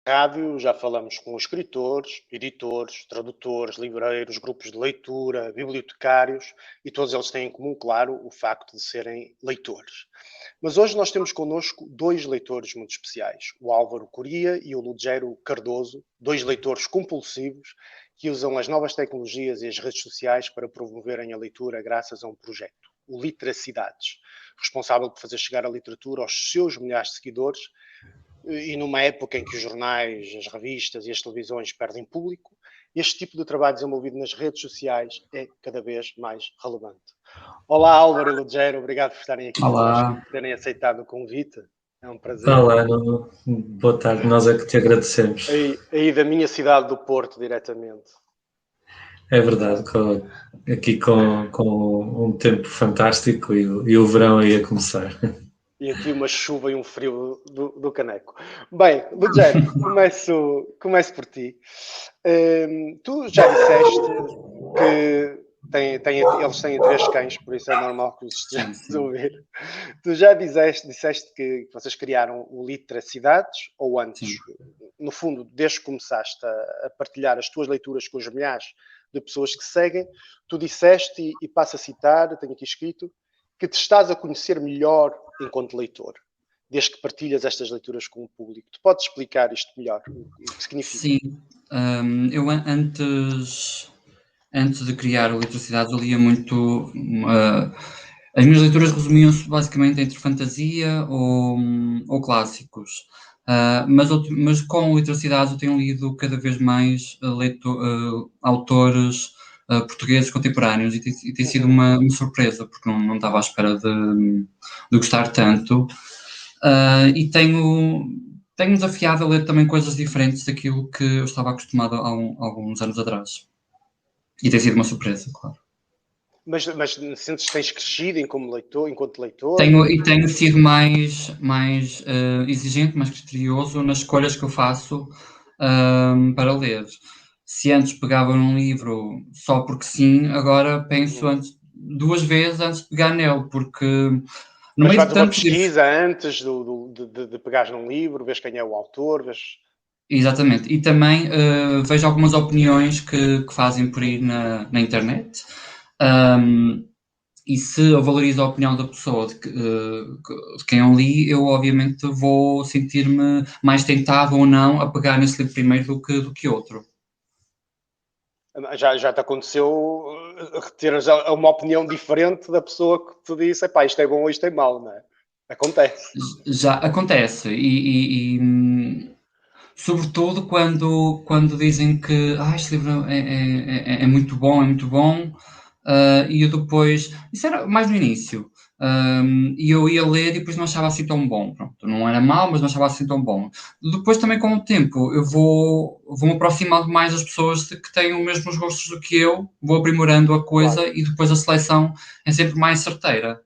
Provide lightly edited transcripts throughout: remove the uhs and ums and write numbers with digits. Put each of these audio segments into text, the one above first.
Rádio, já falamos com escritores, editores, tradutores, livreiros, grupos de leitura, bibliotecários, e todos eles têm em comum, claro, o facto de serem leitores. Mas hoje nós temos connosco dois leitores muito especiais, o Álvaro Coria e o Ludgero Cardoso, dois leitores compulsivos que usam as novas tecnologias e as redes sociais para promoverem a leitura graças a um projeto, o Literacidades, responsável por fazer chegar a literatura aos seus milhares de seguidores. E numa época em que os jornais, as revistas e as televisões perdem público, este tipo de trabalho desenvolvido nas redes sociais é cada vez mais relevante. Olá, Álvaro e Ludgero, obrigado por estarem aqui connosco, por terem aceitado o convite. É um prazer. Olá, boa tarde, nós é que te agradecemos. Aí da minha cidade do Porto, diretamente. É verdade, aqui com um tempo fantástico e o verão aí a começar. E aqui uma chuva e um frio do caneco. Bem, Ludgero, começo por ti. Tu já disseste que eles têm três cães, por isso é normal que os estejamos a ouvir. Tu já disseste que vocês criaram o Literacidades, ou antes, no fundo, desde que começaste a partilhar as tuas leituras com os milhares de pessoas que seguem, tu disseste, e passo a citar, tenho aqui escrito, que te estás a conhecer melhor enquanto leitor, desde que partilhas estas leituras com o público. Tu podes explicar isto melhor? O que significa? Sim, eu antes de criar o Literacidades eu lia muito... as minhas leituras resumiam-se basicamente entre fantasia ou clássicos. Mas com o Literacidades eu tenho lido cada vez mais autores portugueses contemporâneos e tem sido uma surpresa, porque não estava à espera de gostar tanto. E tenho-me desafiado a ler também coisas diferentes daquilo que eu estava acostumado há alguns anos atrás. E tem sido uma surpresa, claro. Mas sentes que tens crescido enquanto leitor? Tenho sido mais exigente, mais criterioso nas escolhas que eu faço para ler. Se antes pegava num livro só porque sim, agora penso duas vezes antes de pegar nele, porque no Mas meio fazes de uma tantos pesquisa antes de pegares num livro, vês quem é o autor, vês... Exatamente, e também vejo algumas opiniões que fazem por aí na internet. E se eu valorizo a opinião da pessoa de quem eu li, eu obviamente vou sentir-me mais tentado ou não a pegar nesse livro primeiro do que outro. Já te aconteceu teres uma opinião diferente da pessoa que te disse, epá, isto é bom ou isto é mau, não é? Acontece. Já acontece, sobretudo quando dizem que este livro é muito bom, e eu depois... Isso era mais no início. E eu ia ler e depois não achava assim tão bom. Pronto, não era mau, mas não achava assim tão bom. Depois também com o tempo eu vou-me aproximando mais das pessoas que têm os mesmos gostos do que eu, vou aprimorando a coisa, claro. E depois a seleção é sempre mais certeira.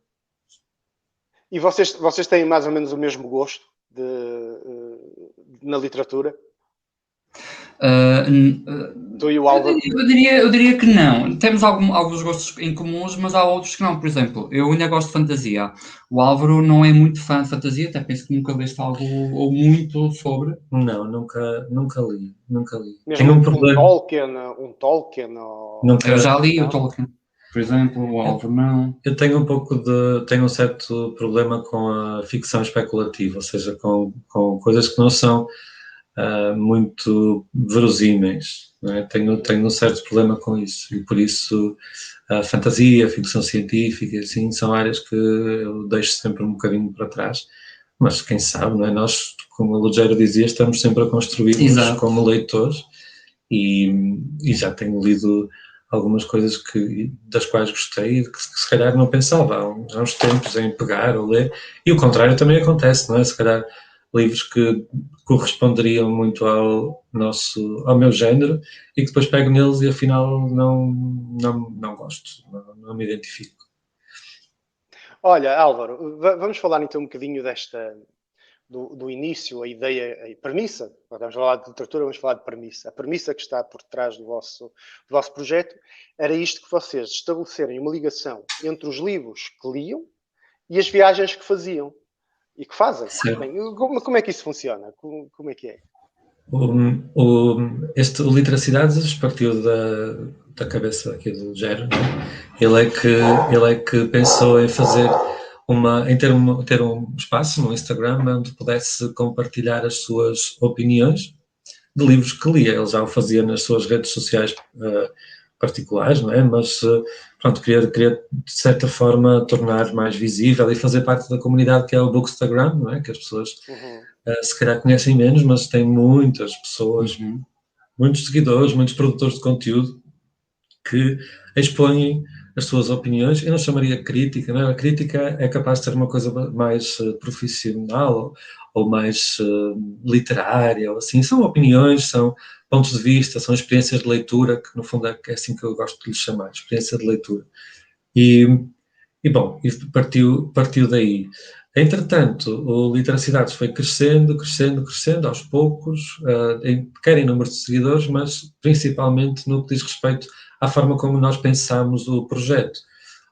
E vocês têm mais ou menos o mesmo gosto na literatura? Tu e o Álvaro? Eu diria que não. Temos alguns gostos em comuns, mas há outros que não. Por exemplo, eu ainda gosto de fantasia. O Álvaro não é muito fã de fantasia, até penso que nunca leste algo ou muito sobre. Não, nunca li. Mesmo tenho um problema. Um Tolkien ou... Eu já li o Tolkien, por exemplo, o Álvaro não. Eu tenho tenho um certo problema com a ficção especulativa, ou seja, com coisas que não são muito verosímeis, não é? Tenho um certo problema com isso, e por isso a fantasia, a ficção científica, assim, são áreas que eu deixo sempre um bocadinho para trás, mas quem sabe, não é? Nós, como o Ludgero dizia, estamos sempre a construir-nos como leitores, e já tenho lido algumas coisas das quais gostei e que se calhar não pensava há uns tempos em pegar ou ler, e o contrário também acontece, não é? Se calhar livros que corresponderiam muito ao meu género e que depois pego neles e afinal não gosto, não me identifico. Olha, Álvaro, vamos falar então um bocadinho do início, a ideia, a premissa. Vamos falar de literatura, vamos falar de premissa. A premissa que está por trás do vosso projeto era isto, que vocês estabelecerem uma ligação entre os livros que liam e as viagens que faziam e que fazem. Bem, como é que isso funciona? Como é que é? O Literacidades partiu da cabeça aqui do Gero, né? Ele é que pensou em fazer ter um espaço no Instagram onde pudesse compartilhar as suas opiniões de livros que lia. Ele já o fazia nas suas redes sociais particulares, não é? Mas pronto, queria de certa forma tornar mais visível e fazer parte da comunidade que é o Bookstagram, não é? Que as pessoas se calhar conhecem menos, mas tem muitas pessoas, muitos seguidores, muitos produtores de conteúdo que expõem as suas opiniões. Eu não chamaria crítica, não é? A crítica é capaz de ser uma coisa mais profissional ou mais literária, ou assim. São opiniões, são pontos de vista, são experiências de leitura, que no fundo é assim que eu gosto de lhes chamar, experiência de leitura. E bom, isso partiu daí. Entretanto, o Literacidades foi crescendo aos poucos, quer em número de seguidores, mas principalmente no que diz respeito à forma como nós pensamos o projeto.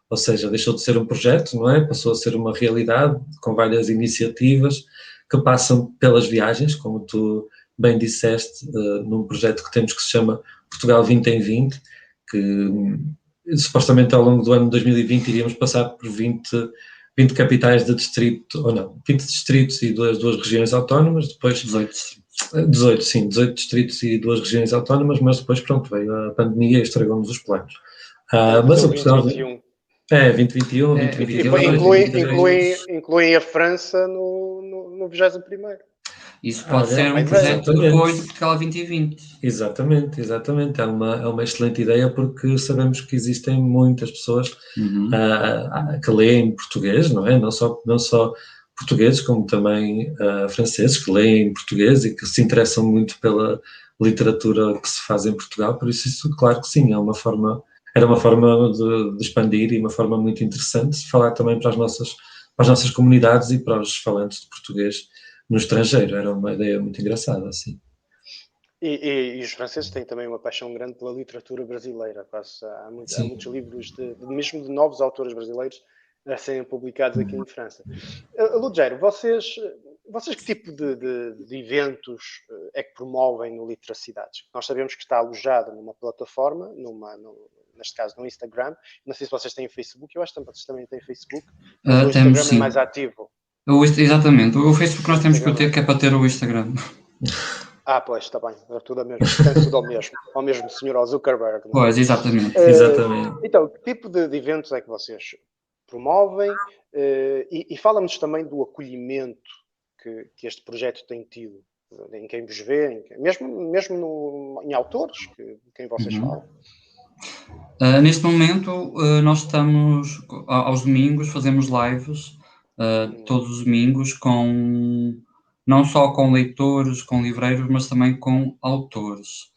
Ou seja, deixou de ser um projeto, não é? Passou a ser uma realidade, com várias iniciativas que passam pelas viagens, como tu bem disseste, num projeto que temos que se chama Portugal 20 em 20, que supostamente ao longo do ano de 2020 iríamos passar por 20 capitais de distrito, ou não, 20 distritos e duas regiões autónomas, depois 18 distritos e 2 regiões autónomas, mas depois pronto, veio a pandemia e estragou-nos os planos. Mas o Portugal 2021. 2021, 2022. Incluem a França no 21º. Isso pode ser um projeto depois de Portugal 2020. Exatamente. É uma excelente ideia, porque sabemos que existem muitas pessoas que leem português, não é? Não só portugueses, como também franceses que leem português e que se interessam muito pela literatura que se faz em Portugal. Por isso claro que sim, era uma forma de expandir e uma forma muito interessante de falar também para as nossas comunidades e para os falantes de português no estrangeiro. Era uma ideia muito engraçada, assim. E os franceses têm também uma paixão grande pela literatura brasileira. Há muitos livros, mesmo de novos autores brasileiros, a serem publicados aqui em França. Lugero, vocês que tipo de eventos é que promovem no Literacidades? Nós sabemos que está alojado numa plataforma, neste caso no Instagram. Não sei se vocês têm Facebook, eu acho que vocês também têm Facebook, mas o Instagram é mais ativo. Exatamente, o Facebook nós temos que ter, que é para ter o Instagram. Pois, está bem, é tudo ao mesmo senhor Zuckerberg. Não é? Pois, exatamente. Então, que tipo de eventos é que vocês promovem? E fala-nos também do acolhimento que este projeto tem tido, em quem vos vê, mesmo em autores, quem vocês falam. Neste momento, nós estamos, aos domingos, fazemos lives, todos os domingos, não só com leitores, com livreiros, mas também com autores.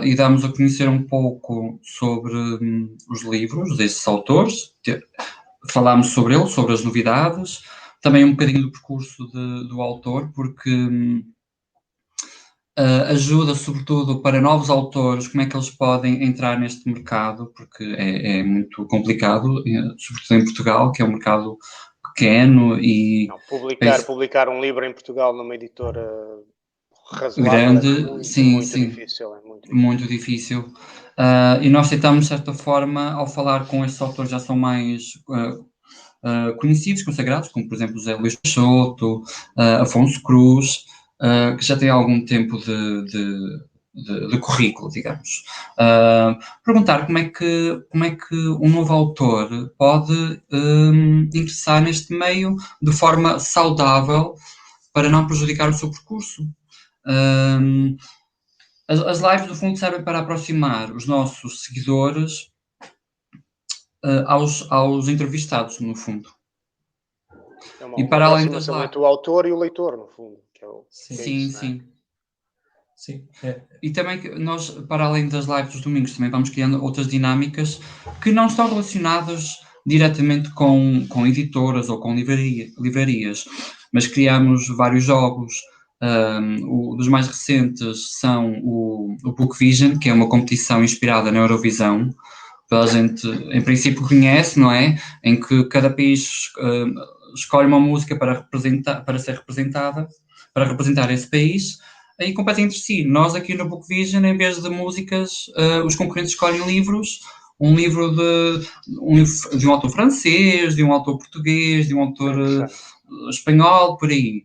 E damos a conhecer um pouco sobre os livros desses autores, falámos sobre eles, sobre as novidades, também um bocadinho do percurso do autor, porque ajuda sobretudo para novos autores, como é que eles podem entrar neste mercado, porque é muito complicado, sobretudo em Portugal, que é um mercado pequeno e... Publicar um livro em Portugal numa editora razoável grande, é muito difícil. E nós tentamos, de certa forma, ao falar com estes autores já são mais conhecidos, consagrados, como por exemplo José Luís Peixoto, Afonso Cruz, que já tem algum tempo de currículo, digamos. Perguntar como é que um novo autor pode ingressar neste meio de forma saudável para não prejudicar o seu percurso. As lives, no fundo, servem para aproximar os nossos seguidores aos entrevistados, no fundo. E para além das lives, entre o autor e o leitor, no fundo. Sim. E também nós, para além das lives dos domingos, também vamos criando outras dinâmicas que não estão relacionadas diretamente com editoras ou com livrarias, mas criamos vários jogos. Dos mais recentes são o Book Vision, que é uma competição inspirada na Eurovisão. Toda a gente, em princípio, conhece, não é? Em que cada país escolhe uma música para ser representada, para representar esse país, e competem entre si. Nós aqui no Book Vision, em vez de músicas, os concorrentes escolhem livros, um livro de um autor francês, de um autor português, de um autor espanhol, por aí.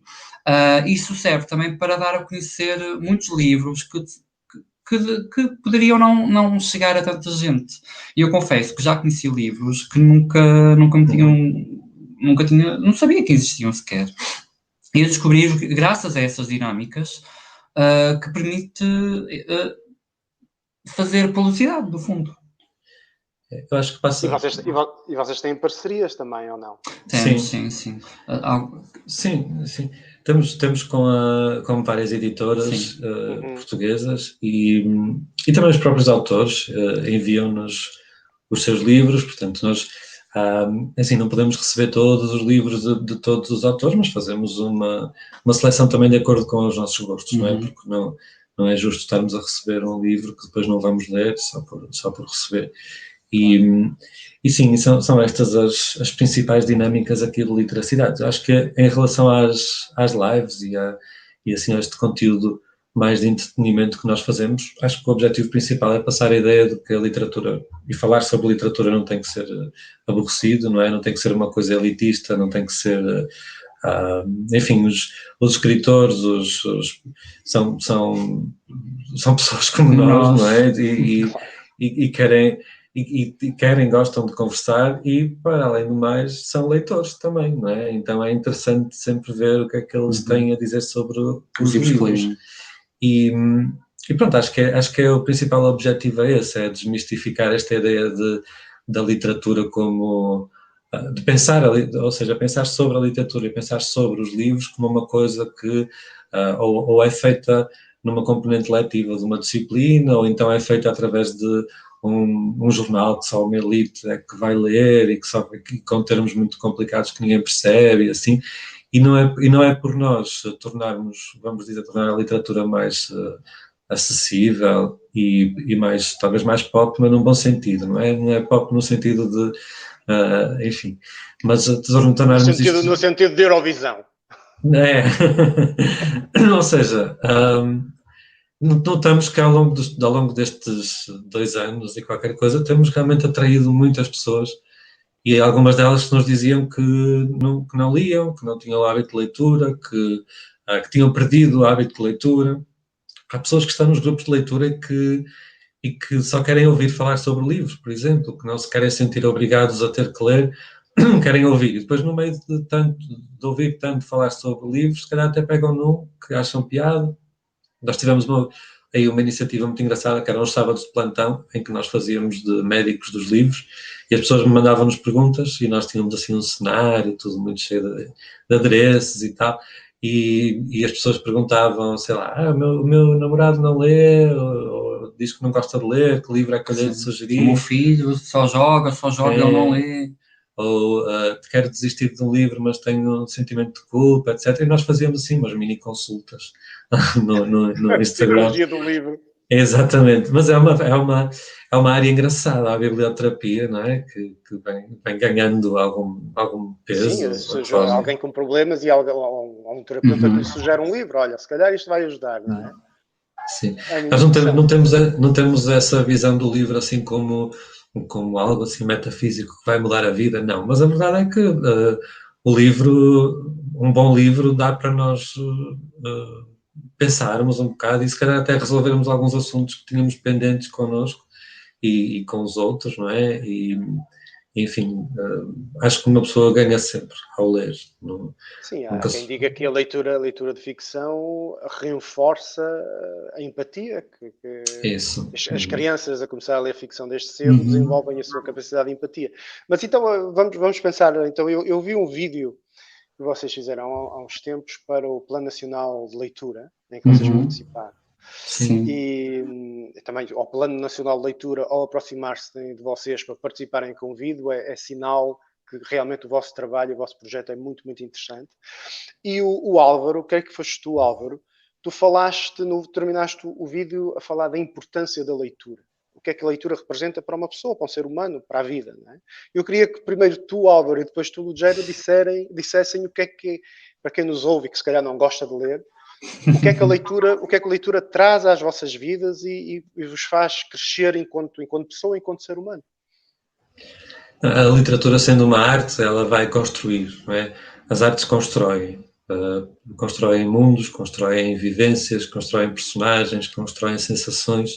Isso serve também para dar a conhecer muitos livros que poderiam não chegar a tanta gente. E eu confesso que já conheci livros que nunca me tinham, não sabia que existiam sequer. E eu descobri, graças a essas dinâmicas, que permite fazer publicidade, do fundo. Eu acho que passa... E vocês têm parcerias também, ou não? Temos, sim. Sim. Temos com várias editoras portuguesas e também os próprios autores enviam-nos os seus livros, portanto nós assim não podemos receber todos os livros de todos os autores, mas fazemos uma seleção também de acordo com os nossos gostos, não é? Porque não é justo estarmos a receber um livro que depois não vamos ler só por receber. E sim, são estas as principais dinâmicas aqui de literacidade. Acho que em relação às lives e assim a este conteúdo mais de entretenimento que nós fazemos, acho que o objetivo principal é passar a ideia de que a literatura, e falar sobre literatura não tem que ser aborrecido, não é? Não tem que ser uma coisa elitista, não tem que ser... enfim, os escritores são pessoas como nós, não é? E querem, gostam de conversar e, para além do mais, são leitores também, não é? Então é interessante sempre ver o que é que eles têm a dizer sobre os livros. E pronto, acho que é o principal objetivo é esse, é desmistificar esta ideia da literatura como... de pensar, ou seja, pensar sobre a literatura e pensar sobre os livros como uma coisa que ou é feita numa componente letiva de uma disciplina, ou então é feita através de um jornal que só uma elite é que vai ler e que com termos muito complicados que ninguém percebe e assim, e não é por nós tornar a literatura mais acessível e mais, talvez mais pop, mas num bom sentido, não é pop no sentido de, enfim, mas tornarmos isto... No sentido de Eurovisão. Ou seja... notamos que ao longo destes 2 anos e qualquer coisa, temos realmente atraído muitas pessoas e algumas delas que nos diziam que não liam, que não tinham o hábito de leitura, que tinham perdido o hábito de leitura. Há pessoas que estão nos grupos de leitura e que só querem ouvir falar sobre livros, por exemplo, que não se querem sentir obrigados a ter que ler, querem ouvir. E depois, no meio de ouvir tanto falar sobre livros, se calhar até pegam num que acham piada. Nós tivemos uma iniciativa muito engraçada, que eram os sábados de plantão, em que nós fazíamos de médicos dos livros, e as pessoas me mandavam-nos perguntas, e nós tínhamos assim um cenário, tudo muito cheio de adereços e tal, e as pessoas perguntavam, sei lá, o meu namorado não lê, ou diz que não gosta de ler, que livro é que eu lhe sugeri? O meu filho só joga, ele não lê. Ou quero desistir de um livro, mas tenho um sentimento de culpa, etc. E nós fazíamos assim umas mini consultas no Instagram. Do livro. Exatamente, mas é uma área engraçada, a biblioterapia, não é? Que vem ganhando algum peso. Sim, alguém com problemas e um terapeuta que lhe sugere um livro, olha, se calhar isto vai ajudar, não é? Sim, nós não temos essa visão do livro assim como algo assim metafísico que vai mudar a vida, não, mas a verdade é que um bom livro dá para nós pensarmos um bocado e se calhar até resolvermos alguns assuntos que tínhamos pendentes connosco e com os outros, não é? E, enfim, acho que uma pessoa ganha sempre ao ler. Sim, há quem diga que a leitura de ficção reforça a empatia, Isso. As crianças a começar a ler ficção desde cedo desenvolvem a sua capacidade de empatia. Mas então vamos pensar, então eu vi um vídeo que vocês fizeram há uns tempos para o Plano Nacional de Leitura, em que vocês participaram. Sim. E também ao Plano Nacional de Leitura, ao aproximar-se de vocês para participarem em convívio, é sinal que realmente o vosso trabalho, o vosso projeto é muito, muito interessante. E o Álvaro, o que é que foste tu, Álvaro? Tu terminaste o vídeo a falar da importância da leitura. O que é que a leitura representa para uma pessoa, para um ser humano, para a vida, não é? Eu queria que primeiro tu, Álvaro, e depois tu, Lugero, dissessem o que é que, para quem nos ouve e que se calhar não gosta de ler, o que é que a leitura traz às vossas vidas e vos faz crescer enquanto pessoa, enquanto ser humano. A literatura, sendo uma arte, ela vai construir, não é? As artes constroem. Constroem mundos, constroem vivências, constroem personagens, constroem sensações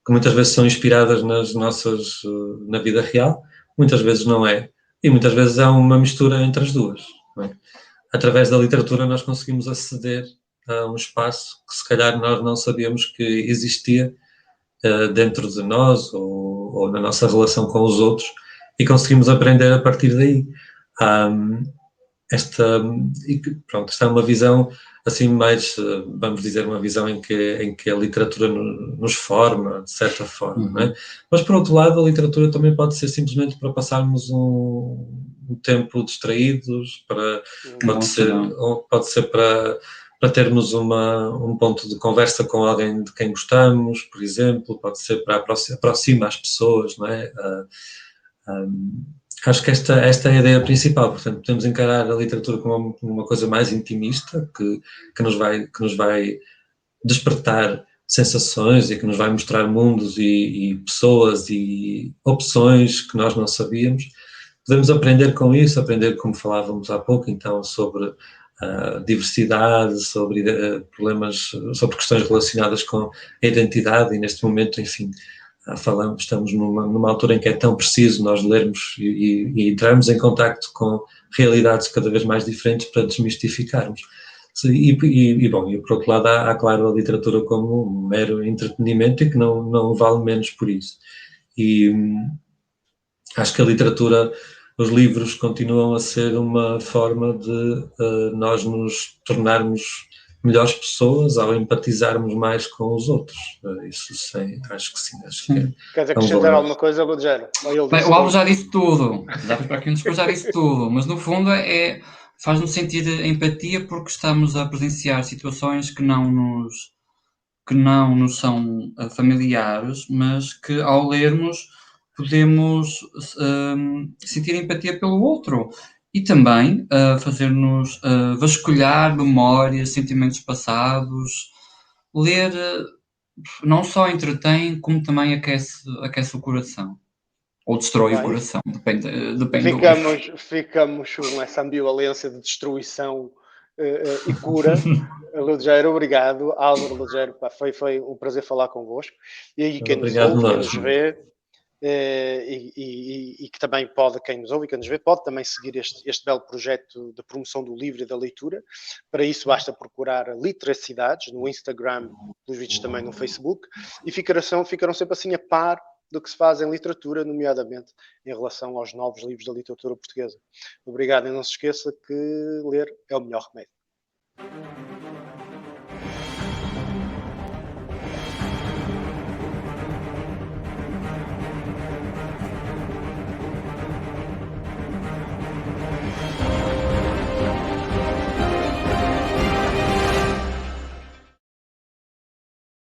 que muitas vezes são inspiradas na vida real, muitas vezes não é, e muitas vezes há uma mistura entre as duas. Não é? Através da literatura nós conseguimos aceder a um espaço que se calhar nós não sabíamos que existia dentro de nós ou na nossa relação com os outros, e conseguimos aprender a partir daí. Esta é uma visão assim mais, vamos dizer, uma visão em que a literatura nos forma, de certa forma, não é? Mas, por outro lado, a literatura também pode ser simplesmente para passarmos um tempo distraídos, pode ser para termos um ponto de conversa com alguém de quem gostamos, por exemplo, pode ser para aproximar as pessoas, não é? Acho que esta é a ideia principal. Portanto, podemos encarar a literatura como uma coisa mais intimista, que nos vai despertar sensações e que nos vai mostrar mundos e pessoas e opções que nós não sabíamos. Podemos aprender com isso, aprender, como falávamos há pouco, então, sobre diversidade, sobre problemas, sobre questões relacionadas com a identidade, e neste momento, enfim, estamos numa altura em que é tão preciso nós lermos e entrarmos em contacto com realidades cada vez mais diferentes para desmistificarmos. E por outro lado, há claro, a literatura como um mero entretenimento e que não vale menos por isso. E acho que a literatura, os livros continuam a ser uma forma de nós nos tornarmos melhores pessoas ao empatizarmos mais com os outros. Isso sim, acho que sim. Queres acrescentar alguma coisa, Lugero? Bem, o Álvaro já disse tudo. Dá para aqui já disse tudo. Mas no fundo faz-nos sentir empatia porque estamos a presenciar situações que não nos são familiares, mas que ao lermos podemos sentir empatia pelo outro. E também fazer-nos vasculhar memórias, sentimentos passados. Ler não só entretém, como também aquece o coração. Ou destrói o coração, depende Ficamos com essa ambivalência de destruição e cura. Lugero, obrigado. Álvaro, Lugero, foi um prazer falar convosco. E aí quem nos ouve, quem nos vê, e que também quem nos ouve e quem nos vê, pode também seguir este belo projeto de promoção do livro e da leitura. Para isso basta procurar Literacidades no Instagram, pelos vídeos também no Facebook, e ficarão sempre assim a par do que se faz em literatura, nomeadamente em relação aos novos livros da literatura portuguesa. Obrigado, e não se esqueça que ler é o melhor remédio.